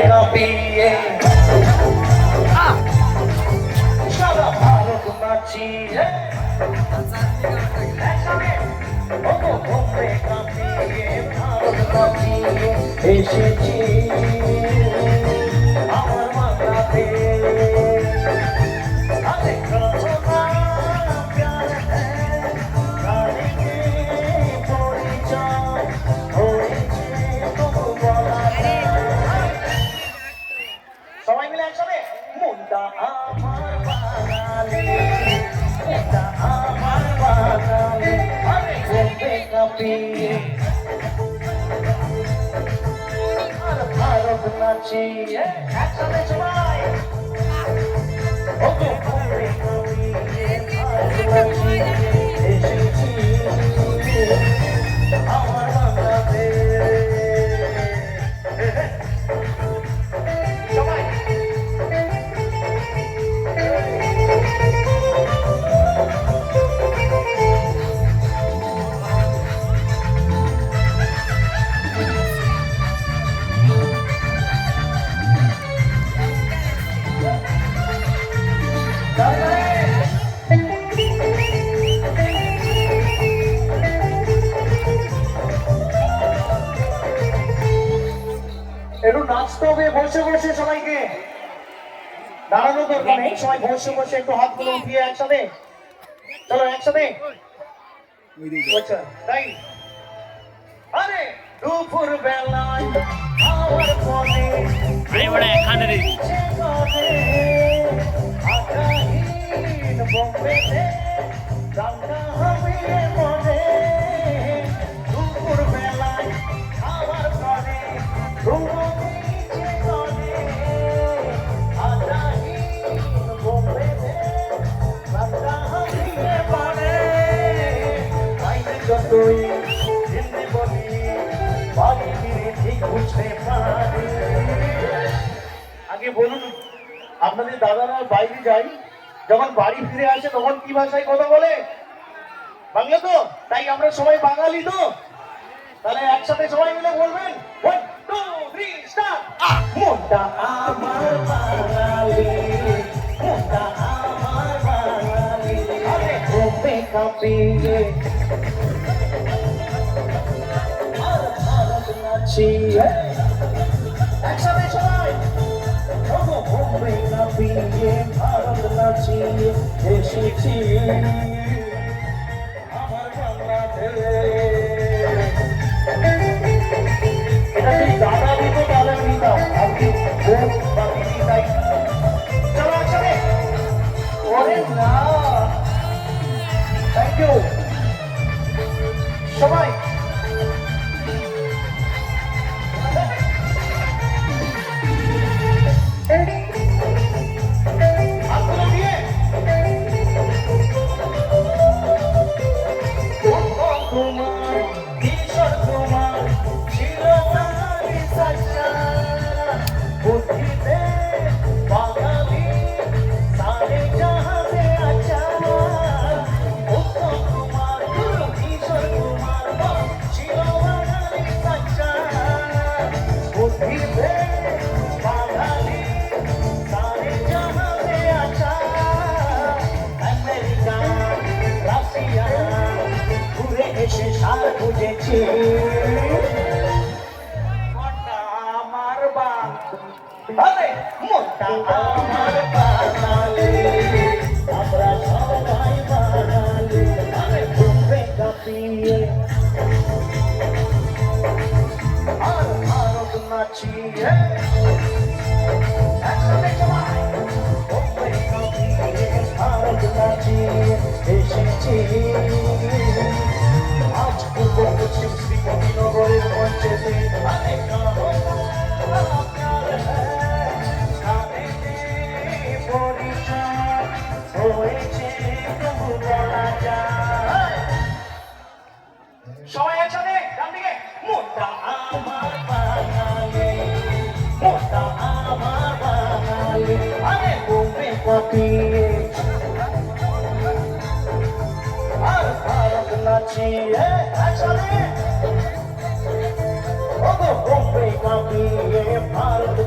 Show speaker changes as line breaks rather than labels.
কাঁপিয়ে সারা ভারত নাচিয়ে কাঁপিয়ে ভারত নাচিয়ে এসেছি আমার বাংলাতে সবাই মিলে একসাথে মুন্ডা আমার বাঙালি মুন্ডা আমার বাঙালি আরে বলতে কাঁপিয়ে আর ভারত নাচিয়ে একসাথে সবাই ওকে বলতে কাঁপিয়ে ভারত নাচিয়ে এসেছি আমার বাংলাতে একটু নাচতে হবে বসে বসে সবাইকে দাঁড়ানো দরকার নেই সবাই বসে বসে একটু হাতগুলো উঠিয়ে একসাথে চলো একসাথে তাই আরে দুপুর বেলায় আমার মনে আকাহীন বোম্বেতে রান্না হবে মনে দুপুর বেলায় আমার মনে আগে বলুন আপনাদের দাদারা বাইরে যাই যখন বাড়ি ফিরে আসে তখন কি ভাষায় কথা বলে বাংলা তো তাই আমরা সবাই বাঙালি তো তাহলে একসাথে সবাই মিলে বলবেন 1 2 3 স্টার্ট মুন্ডা আমার বাঙালি মুন্ডা আমার বাঙালি আরে ঘুমে কাঁপিয়ে ভারত নাচিয়ে একসাথে সবাই ঘুমে কাঁপিয়ে ভারত নাচিয়ে এসেছি আমার বাংলাদেশ এটা যদি দাদা দিত তাহলে আমি নিতাম আপনি বাকি তাই চলো একসাথে ওরে না থ্যাংক ইউ সবাই হাতগুলো দিয়ে তোমার ঈশ্বর তোমার চিরকালই সাজা বুদ্ধিতে বাঙালি সারে জাহাজে আচ্ছা উত্তম তোমার ঈশ্বর তোমার চিরকালই সাজা বুদ্ধিতে বাঙালি সারে জাহাজে আচ্ছা আমেরিকা রাশিয়া ঘুরে এসে সার বুঝেছি আমার বাঙালি মোটা আমার বাঙালি আমরা সবাই বাঙালি ঘুমে কাঁপিয়ে আর ভারত নাচিয়ে একসাথে সবাই ঘুমে কাঁপিয়ে ভারত নাচিয়ে এসেছি আজ পূর্ব পশ্চিম শ্রীপতিনগরের মঞ্চেতে সবাই একসাথে ডান দিকে মোটা আমার বাঙালি মোটা আমার বাঙালি আরে ঘুমে কাঁপিয়ে আর ভারত নাচিয়ে একসাথে ঘুমে কাঁপিয়ে ভারত